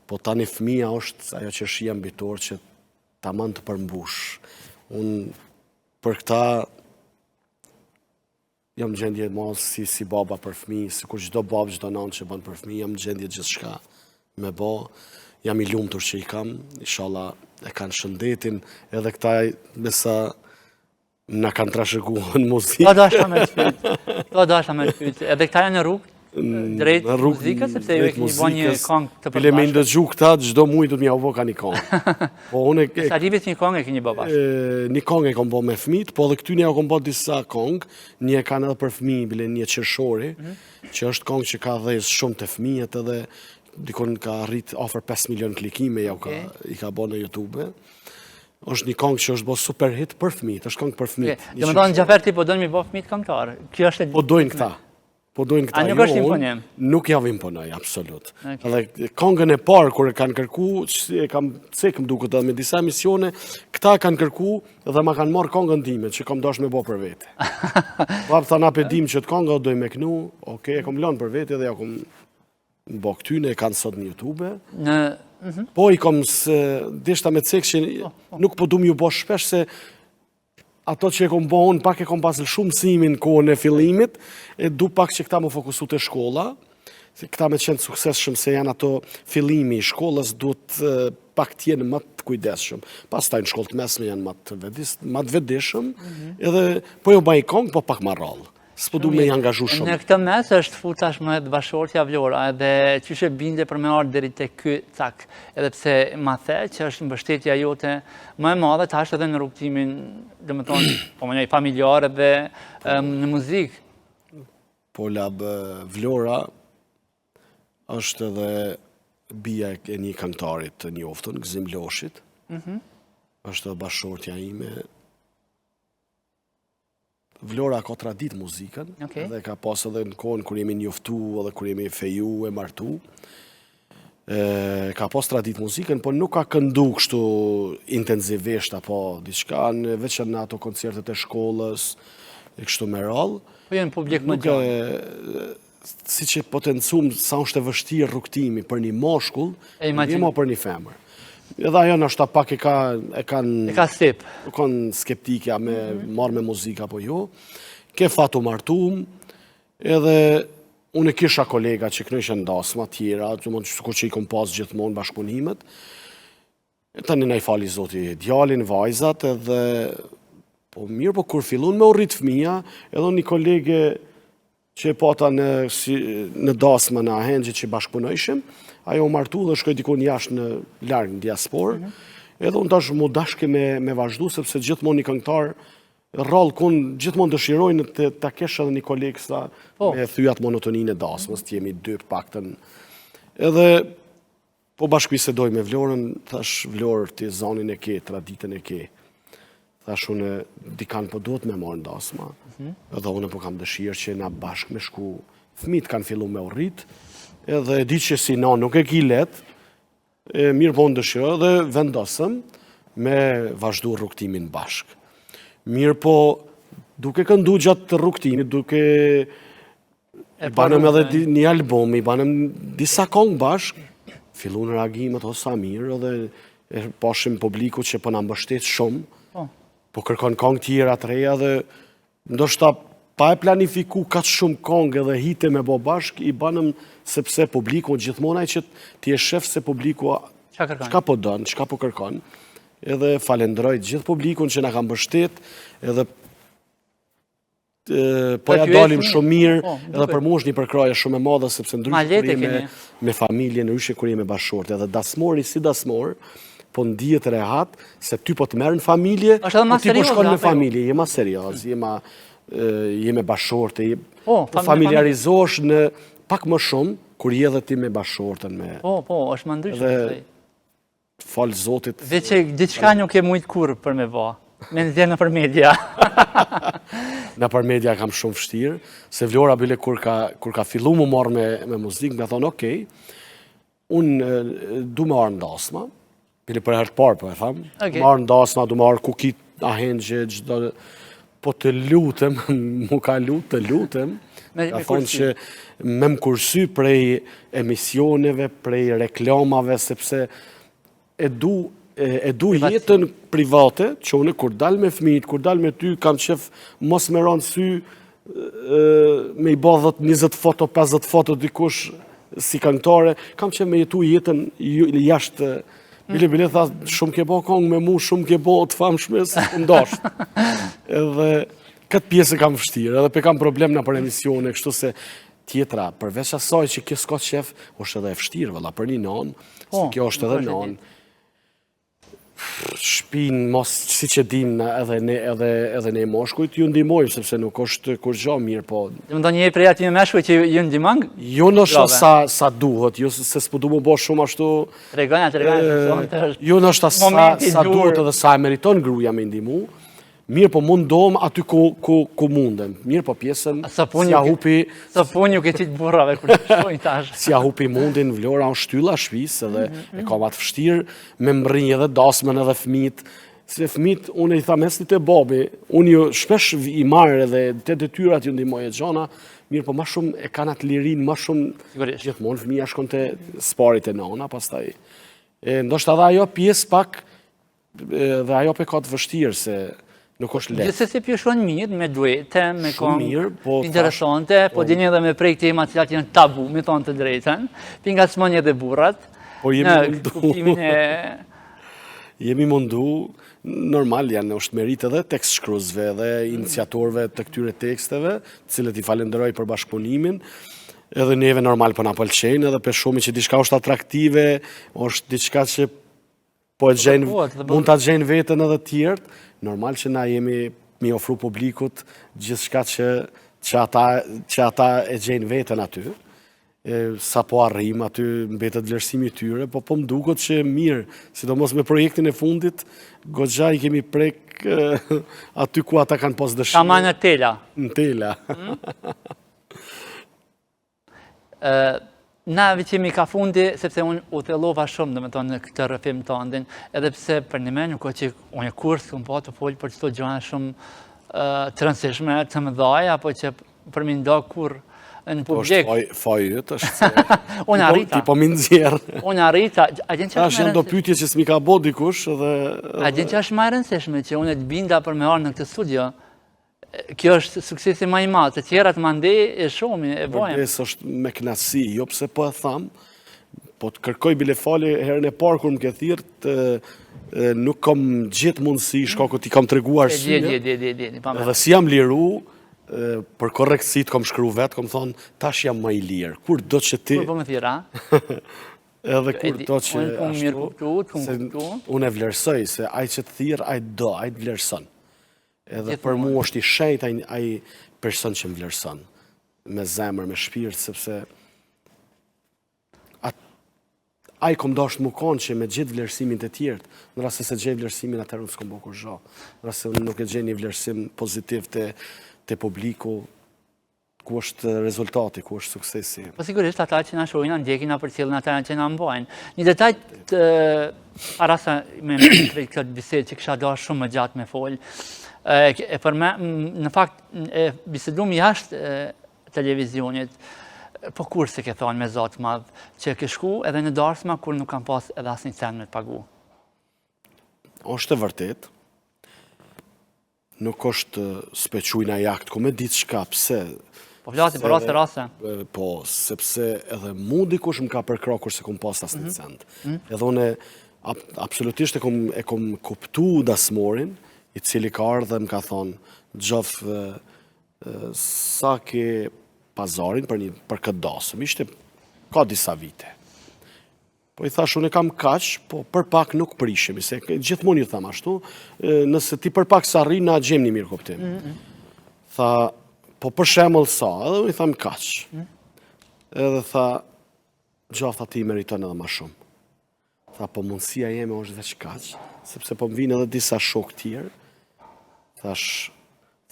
[SPEAKER 2] po tani fëmia është ajo qershia mbi tort që tamam të përmbush. Unë për këta jam në gjendje mos si baba për fëmijë, sikur çdo babë, çdo nanë që bën për fëmijë, jam në gjendje gjithçka me bë. Jam i lumtur që i kam, inshallah e kanë shëndetin, edhe këta besa na kanë trashëguar në muzikë.
[SPEAKER 1] Do dashja me pyet. Edhe këta janë në rrugë drejt muzikës, sepse ju e keni bën një këngë të përbashkët.
[SPEAKER 2] Bile me ndëgju këta, çdo muaj do të m'ja u vë një këngë. Po unë
[SPEAKER 1] sa rivit një këngë e keni bë bashkë.
[SPEAKER 2] Një këngë e kam bë me fëmijët, po edhe këty ne kam bë disa këngë, një e kanë edhe për fëmijë, bile një qershori, që është këngë që ka dhënë shumë të fëmijët edhe dikon ka arrit afër 5 milion klikime, i ka bë në YouTube. Është një këngë që është bë super hit për fëmijët, është këngë për fëmijët.
[SPEAKER 1] Domethënë Xhafer ti po don mi bë fëmijët këngëtar. Kjo është
[SPEAKER 2] po dojnë këta. Po dojnë këta.
[SPEAKER 1] A nuk është imponim?
[SPEAKER 2] Nuk javë imponoj, absolut. Edhe këngën e parë kur e kanë kërku, e kam cekë më duket edhe me disa emisione, këta kanë kërku dhe ma kanë marrë këngën time që kam dash me bë për vete. Bab tha na pedim që të kënga doj me knu, okay, e kam lënë për vete dhe ja kam bë këtyne, e kanë sot në YouTube. Po i kam deshta me cekë që nuk po du m'ju bë shpesh se ato që e kom bo unë, pak e kom pasë shumë mësimin kohën e fillimit, e du pak që këta më fokusu të shkolla, se këta me qenë sukses shumë se janë ato fillimi i shkollës, duhet pak t'jenë më të kujdesshëm. Pas taj në shkollë të mesme janë më të vedishëm, edhe po jo baj kongë, po pak më rallë. S'po du me i angazhu shumë.
[SPEAKER 1] Në këtë mes është futash me të bashkëshortja Vlora, edhe qyshe binde për me ardhë deri te ky cak, edhe pse ma the që është mbështetja jote më e madhe tash edhe në rrugtimin, domethënë, po më njëj familjar edhe në muzikë.
[SPEAKER 2] Po lab Vlora është edhe bia e një këngëtarit të njoftën, Gzim Loshit. Është edhe bashkëshortja ime. Vlora ka tradit muzikën, dhe ka pas edhe në kohën kur jemi njoftu edhe kur jemi feju e martu. Ka pas tradit muzikën, po nuk ka këndu kështu intenzivisht apo diçka, veç në ato koncertet e shkollës, e kështu me rallë.
[SPEAKER 1] Po jenë publik më gjatë.
[SPEAKER 2] Si që potencum sa është e vështirë rrugtimi për një moshkull, jema për një femër. Edhe ajo nështë pak e kanë
[SPEAKER 1] sip.
[SPEAKER 2] Kanë skeptikja me marrë me muzika apo jo. Ke fatu martum, edhe unë e kisha kolega që kënë në dasma tjera, që i kom pas gjithmonë bashkëpunimet. Tani na i fali Zoti djalin, vajzat, edhe po mirë, po kur fillun me u rrit fëmija, edhe një kolege që e pata në dasma në ahengjë që bashkëpunojshim, ajo u martu dhe shkoj dikon jashtë në largë në diasporë, edhe unë tash mu dashke me vazhdu, sepse gjithmonë një këngëtar rrallë kun gjithmonë dëshirojnë të ta kesh edhe një kolegë sa me thyat monotoninë e dasmës, të jemi dy paktën. Edhe po bashkëbisedoj me Vlorën, thash Vlorë ti zonin e ke, traditën e ke. Thash unë dikan po duhet me marrë dasma. Edhe unë po kam dëshirë që na bashkë me shku. Fëmijët kanë fillu me u rrit, edhe e di që si na nuk e ki let, mirë po në dëshirë dhe vendosëm me vazhdu rrugtimin bashkë. Mirë po duke këndu gjatë rrugtimit, duke i banëm edhe një album, i banëm disa kongë bashkë, fillu në reagimet o sa mirë, edhe e pashim publiku që po na mbështet shumë, po kërkon kongë tjera të reja dhe ndoshta pa e planifiku ka shumë kongë edhe hite me bo bashkë, i banëm sepse publiku gjithmonaj që ti e shef se publiku çka po dënë, çka po kërkon. Edhe falendroj gjithë publikun që na ka mbështet, edhe po ja dalim shumë mirë, edhe për mu është një përkraje shumë e madhe, sepse ndryshe kur jemi me familje, ndryshe kur jemi bashkëshorte, edhe dasmori si dasmor, po ndihet rehat, se ty po të merë në familje, po ti po shkon me familje, jema serios, jeme bashkëshorte, po familiarizosh në pak më shumë, kur je dhe ti me bashkëshorten.
[SPEAKER 1] Po, është më ndryshme.
[SPEAKER 2] Falë Zotit.
[SPEAKER 1] Dhe që diçka nuk e mujtë kur për me ba, me nëzirë në për media.
[SPEAKER 2] Në për media kam shumë vështirë, se Vlora bile kur ka fillu mu marrë me muzikë, me thonë, okej, unë du me arë ndasma, bile për herë të parë, po e thamë, marë ndasma, du me arë kukit, ahengje, po të lutem, mu ka lutë, të lutem, ka thonë që me më kursy prej emisioneve, prej reklamave, sepse e du jetën private, që une kur dal me fëmijët, kur dal me ty, kam qef mos me ranë sy, me i bo 20 foto, 50 foto dikush si këngëtare, kam qef me jetu jetën jashtë, bile tha, shumë ke bo kongë me mu, shumë ke bo të famshme, si ndasht. Edhe këtë pjesë kam vështirë, edhe pe kam problem në për emisione, kështu se tjetra, përveç asaj që kjo s'ka qef, është edhe e vështirë, vëlla, për një nanë, si kjo është edhe nanë. Shpinë, mos si që dim edhe ne moshkujt, ju ndimojmë, sepse nuk është kur gjo mirë, po...
[SPEAKER 1] Dhe më do një prej ati me meshkuj që ju ndimang?
[SPEAKER 2] Jo nështë sa duhet, jo se s'pëdu më bo shumë ashtu...
[SPEAKER 1] Treganja,
[SPEAKER 2] jo nështë sa duhet edhe sa e meriton gruja me ndimu, mirë po mundohem aty ku mundem. Mirë po pjesën, si a hupi...
[SPEAKER 1] Sa punju ke qitë burrave, kur të shojnë tash.
[SPEAKER 2] Si a hupi mundin, Vlora në shtylla shpis, edhe e ka matë fështirë, me mbrinj edhe dasmen edhe fmit. Se fmit, unë i tha meslit e babi, unë ju shpesh i marrë edhe të detyrat ju ndihmoj e gjana, mirë po ma shumë e kanë atë lirin, ma shumë gjithmonë fmija shkon të sparit e nona, pastaj. Ndoshta dhe ajo pjesë pak, dhe ajo pe ka të vështirë, se nuk është letë.
[SPEAKER 1] Gjithse si pjeshon mirë, me duete, me kongë interesante, po dini edhe me prej tema cilat janë tabu, me thonë të drejten, pinga smonje dhe burrat, në kuptimin e...
[SPEAKER 2] Jemi mundu, normal janë, është merit edhe tekst shkruzve dhe iniciatorve të këtyre teksteve, cilët i falenderoj për bashkëpunimin, edhe neve normal për na pëlqejnë, edhe për shumë që diçka është atraktive, është diçka që po e gjenë, mund të gjenë vetën edhe tjertë, normal që na jemi mi ofru publikut gjithçka që ata e gjenë vetën aty, sa po arrim aty mbetet vlerësimi tyre, po më duket që mirë, sidomos me projektin e fundit, goxha i kemi prek aty ku ata kanë pas dëshirë.
[SPEAKER 1] Kama në tela.
[SPEAKER 2] Në tela.
[SPEAKER 1] Na vëqimi ka fundi, sepse unë u thellova shumë, dhe me tonë, në këtë rëfim të andin, edhe pse për një me nuk o që unë e kurs, këmë po të folë për qëto gjana shumë të rëndësishme, të mëdhaj, apo që për mi ndo kur në publik.
[SPEAKER 2] është fajët, është se...
[SPEAKER 1] Unë arrita.
[SPEAKER 2] Ti po mi nëzjerë.
[SPEAKER 1] Unë arrita.
[SPEAKER 2] Ashtë janë do pytje që s'mi ka bo dikush, edhe...
[SPEAKER 1] A gjenë që është ma rëndësishme, që unë e të binda për me arë në këtë studio, kjo është suksesi ma i madh, të tjerat mandej e shumë, e bojmë.
[SPEAKER 2] Përdes është me knasi, jo pse po e thamë, po të kërkoj bile fali herën e parë kur më ke thirët, nuk kom gjithë mundësi, shkaku ti kam të reguar syne, edhe si jam liru, për korektësit kom shkru vetë, kom thonë, tash jam ma i lirë, kur do që ti...
[SPEAKER 1] Kur po më thira?
[SPEAKER 2] Edhe kur do që ashtu, unë e vlerësoj, se aj që të thirë, aj do, aj të vlerëson. Edhe për mu është i shejt ai person që më vlerëson, me zemër, me shpirt, sepse ai kom dashur më konë që me gjithë vlerësimin të tjerë, në rast se gjej vlerësimin atëherë unë s'kom bërë kurrë. Në rast se unë nuk e gjej një vlerësim pozitiv te publiku, ku është rezultati, ku është suksesi.
[SPEAKER 1] Po sigurisht ata që na shohin, na ndjekin, na përcjellin ata që na mbajnë. Një detaj para se me këtë bisedë që kisha dashur shumë më gjatë me fol. E për me, në fakt, bisedum jashtë televizionit, po kur se ke thonë me Zot madh, që ke shku edhe në darsma kur nuk kam pas edhe asnjë cent me të pagu.
[SPEAKER 2] Është e vërtet, nuk është spequjna jakt, ku me ditë shka, pse?
[SPEAKER 1] Po flasim për raste.
[SPEAKER 2] Po, sepse edhe mu dikush më ka përkra kur se kom pas asnjë cent. Edhe une absolutisht e kom kuptu dasmorin, i cili ka ardhë dhe më ka thonë, Gjof, sa ke pazarin për këtë dasëm, ishte ka disa vite. Po i thash, unë e kam kaq, po për pak nuk prishemi, se gjithmonë ju tham ashtu, nëse ti për pak sa rri, na gjem një mirë kuptim. Tha, po për shembull sa, edhe unë i tham kaq. Edhe tha, Gjof, tha ti meriton edhe ma shumë. Tha, po mundësia jeme është veç kaq, sepse po më vinë edhe disa shok tjerë.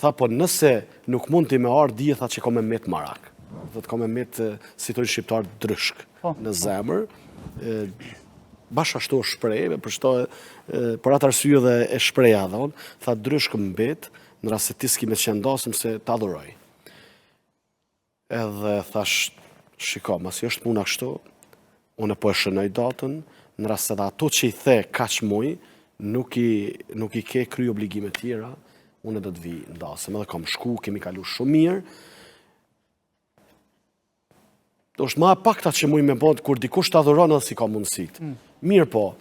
[SPEAKER 2] Tha, po nëse nuk mund t'i me ardë, dije tha që ko me met marak. Dhe t'ko me met, si të shqiptar, drëshk në zemër. Bash ashtu shprej, për atë arsye dhe e shpreja dhe unë, tha drëshk mbet, në rast se ti s'ki me qendasëm se t'adhuroj. Edhe thash, shiko, masi është puna kështu, unë po e shënoj datën, në rast se dhe ato që i the kaq muj, nuk i ke kry obligime tjera, unë do të vi ndasëm, edhe kam shku, kemi kalu shumë mirë. është ma pakta që muj me bënd, kur dikush të adhuron edhe si ka mundësit. Mirë po,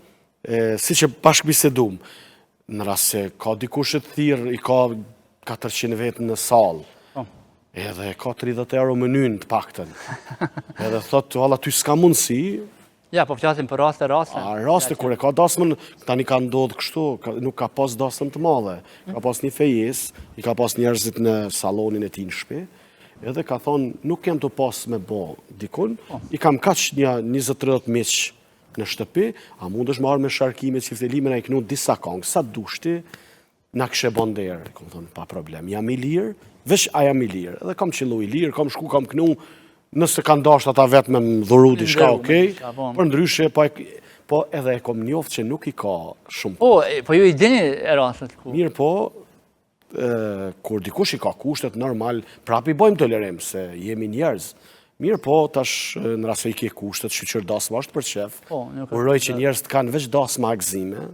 [SPEAKER 2] si që bashkëbisedum, në rast se ka dikush të thirë, i ka 400 vetë në salë, edhe ka 30 euro menyn të pakten. Edhe thotë, vala, ty s'ka mundësi.
[SPEAKER 1] Ja, po flasim për raste.
[SPEAKER 2] Raste, kur e ka dasmën, tani ka ndodhë kështu, nuk ka pas dasmën të madhe. Ka pas një fejes, i ka pas njerëzit në salonin e ti në shpi, edhe ka thonë, nuk kem të pas me bo dikun, i kam kaq një 20-30 meq në shtëpi, a mund është marrë me sharkime, çiftelime, na i knu disa kongë, sa dushti, na këshe bonderë, kom thonë, pa problem, jam i lirë, veç a jam i lirë, edhe kam qëllu i lirë, kam shku, kam knu, nëse kanë dasht ata vetë me më dhuru diçka, okej, për ndryshe, po edhe e kom njoftë që nuk i ka shumë.
[SPEAKER 1] Po ju i dini e rastet ku?
[SPEAKER 2] Mirë po, kur dikush i ka kushtet normal, prap i bojmë tolerim, se jemi njerëz. Mirë po, tash në rast se i ke kushtet, shqyqër dasma është për qef, uroj që njerëz të kanë veç dasma agzime,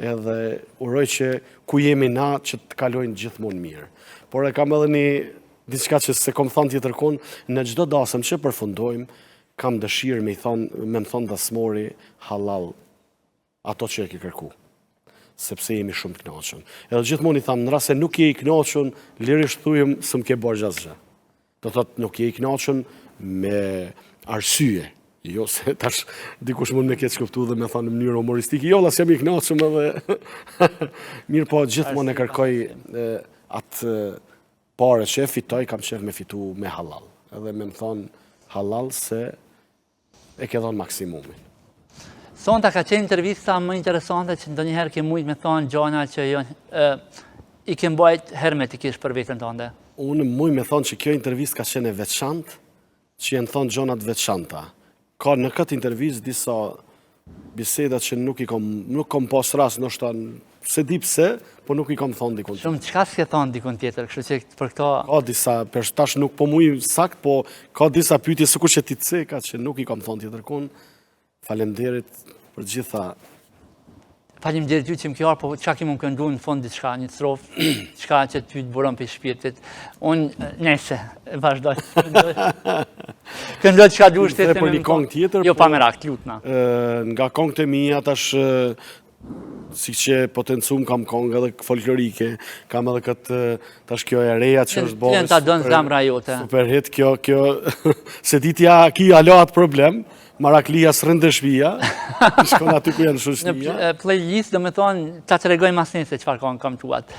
[SPEAKER 2] edhe uroj që ku jemi na që të kalojnë gjithmonë mirë. Por e kam edhe një diçka që se kom thonë tjetër kun, në gjdo dasëm që përfundojmë, kam dëshirë me më thonë dasmori halal ato që e ke kërku. Sepse jemi shumë të knaqën. Edhe gjithmonë i thamë, në rast se nuk je i knaqën, lirisht thujëm së më ke bërë gjasë gjë. Do thotë nuk je i knaqën me arsye. Jo, se tash dikush mund me ketë shkëptu dhe me thonë në mënyrë humoristike, jo, las jam i knaqëm edhe... Mirë po, gjithmonë e kërkoj atë pare që e fitoj, kam qef me fitu me halal. Edhe me më thonë halal se e ke dhonë maksimumin.
[SPEAKER 1] Sonta ka qenë intervista më interesante që ndonjëherë ke mujtë me thonë gjona që i ke mbajt hermetikisht për vetën tënde.
[SPEAKER 2] Unë mujtë me thonë që kjo intervist ka qenë e veçantë, që jenë thonë gjonat veçanta. Ka në këtë intervist disa bisedat që nuk kom pas rast, nështë se di pse, po nuk i kom thonë dikun.
[SPEAKER 1] Shumë, qka s'ke thonë dikun tjetër, kështu që për këto...
[SPEAKER 2] Ka disa, tash nuk po mujë sakt, po ka disa pyetje së ku që ti ceka që nuk i kom thonë tjetër kun. Faleminderit për gjitha.
[SPEAKER 1] Faleminderit ju që më kjarë, po qa ki më këndu në fond diçka, një strofë, qka që ty të buron për shpirtit. Unë, nese, vazhdoj. Këndoj qka du shtetë
[SPEAKER 2] për një kong tjetër.
[SPEAKER 1] Jo, pa merak, lutna.
[SPEAKER 2] Nga kongët e mija, tash, si që potencum kam kongë edhe folklorike, kam edhe këtë, tash kjo e reja që është bërë.
[SPEAKER 1] Të donë zemra jote.
[SPEAKER 2] Super hit, kjo, se ditja ki alohat problem, Maraklia së rëndë shpia, shkon aty ku janë shoqënia.
[SPEAKER 1] Në playlist, do me thonë, ta të regoj mas njëse qëfar kam tuat.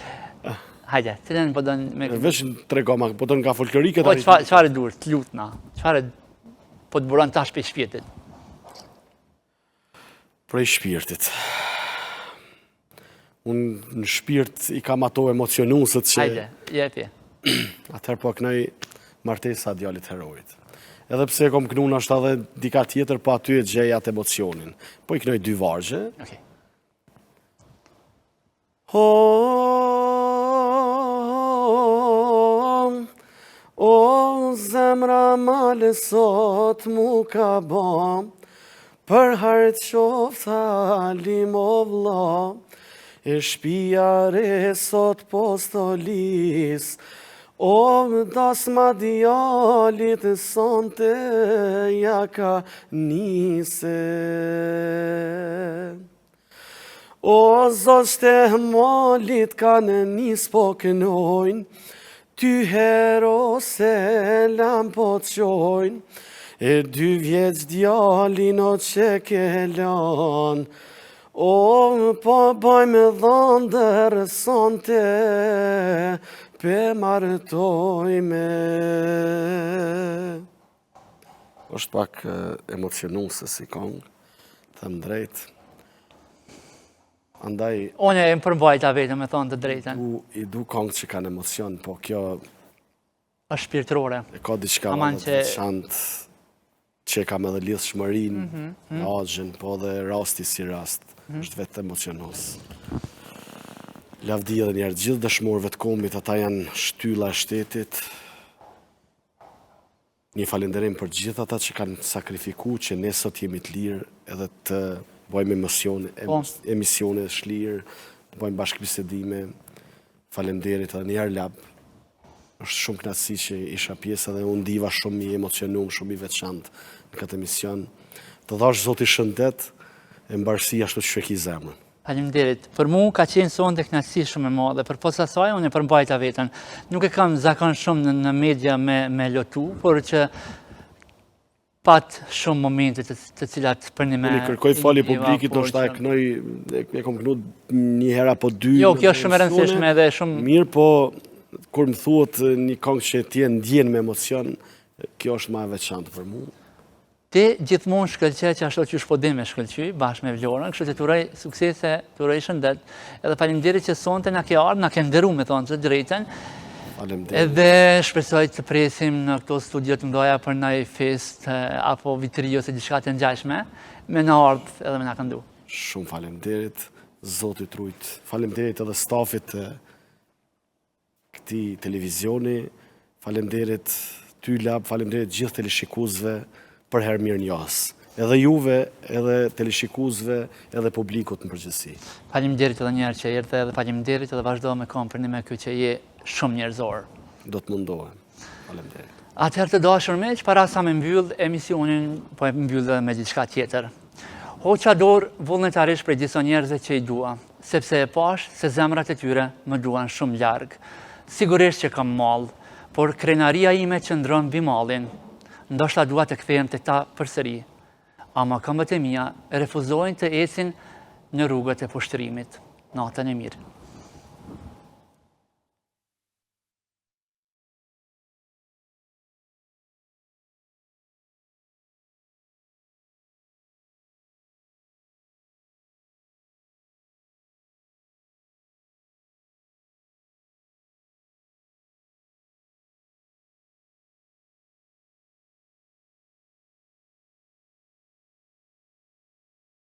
[SPEAKER 1] Hajde, cilën po dënë me...
[SPEAKER 2] Veç në trego, ma po dënë nga folklorike
[SPEAKER 1] Po, qëfar e dur, të lutna? Qëfar e po të buron tash për shpirtit?
[SPEAKER 2] Prej shpirtit. Unë në shpirt i kam ato emocionusët që...
[SPEAKER 1] Hajde, jepi.
[SPEAKER 2] Atëherë po kënoj martesa djalit herojit. Edhe pse e kom kënu në ashtë edhe dika tjetër, po aty e gjej atë emocionin. Po i kënoj 2 vargje.
[SPEAKER 1] Okay.
[SPEAKER 2] O, zemra male sot mu ka ba, për hartë qofta lim o vla, e shpijare sot postolis, o, das ma djalit sonte ja ka nise. O, zoshte malit ka në nis po kënojnë, ty hero selam po të qojnë, e 2 vjeç djalin o që ke lan, o, po bajme dhëndër sonte, pe martojme. Është pak emocionuse si kongë, thëmë drejtë. Andaj...
[SPEAKER 1] One e më përmbajta vetëm me thonë të drejten.
[SPEAKER 2] I du kongë që kanë emocion, po kjo...
[SPEAKER 1] është shpirtërore.
[SPEAKER 2] E ka diçka më të veçantë që kam edhe lidhë shmërin, lagjën, po dhe rasti si rast. është vetë emocionos. Lavdia dhe njerë gjithë dëshmorëve të kombit, ata janë shtylla e shtetit. Një falenderim për gjithë ata që kanë sakrifiku që ne sot jemi të lirë edhe të bëjmë emisione shlirë, të bëjmë bashkëbisedime. Falenderit edhe njerë lab. është shumë knatësi që isha pjesë edhe unë diva shumë i emocionum, shumë i veçantë në këtë emision. Të dhash Zoti shëndet e mbarësi ashtu që shveki zemrën.
[SPEAKER 1] Faleminderit. Për mu ka qenë sonte knatësi shumë e madhe, për posa saj unë e përmbajta veten. Nuk e kam zakon shumë në media me lotu, por që pat shumë momente të cilat për një me...
[SPEAKER 2] Unë kërkoj fali publikit, do shta e kom kënu një hera po dy...
[SPEAKER 1] Jo, kjo është shumë e rëndësishme edhe shumë...
[SPEAKER 2] Mirë, po kur më thuhet një këngë që ti e ndjen me emocion, kjo është ma e veçantë për mu.
[SPEAKER 1] Ti gjithmonë shkëlqe që ashtu që shpodim me shkëlqy, bashkë me Vlorën, kështu që të uroj suksese, të uroj shëndet, edhe faleminderit që sonte na ke ardhur, na ke nderuar me thonë të drejtën.
[SPEAKER 2] Faleminderit.
[SPEAKER 1] Edhe shpresoj të presim në këto studio të mëdha për ndaj fest apo vitri ose diçka të ngjashme, me na ardh edhe me na këndu.
[SPEAKER 2] Shumë faleminderit, Zoti trujt. Faleminderit edhe stafit të këtij televizioni. Faleminderit ty Lab, faleminderit gjithë teleshikuesve për herë mirë njohës. Edhe juve, edhe teleshikuesve, edhe publikut në përgjithësi.
[SPEAKER 1] Faleminderit edhe një herë që erdhe dhe faleminderit edhe vazhdo me kompani me ky që je shumë njerëzor.
[SPEAKER 2] Do të mundohem. Faleminderit.
[SPEAKER 1] Atëherë të dashur miq, para sa me mbyll emisionin, po e mbyll edhe me diçka tjetër. Hoqa dorë vullnetarisht prej disa njerëzve që i dua, sepse e pash se zemrat e tyre më duan shumë larg. Sigurisht që kam mall, por krenaria ime qëndron mbi mallin. Ndoshta dua të kthehem te ta përsëri. Ama këmbët e mia refuzojnë të ecin në rrugët e pushtërimit. Natën e mirë.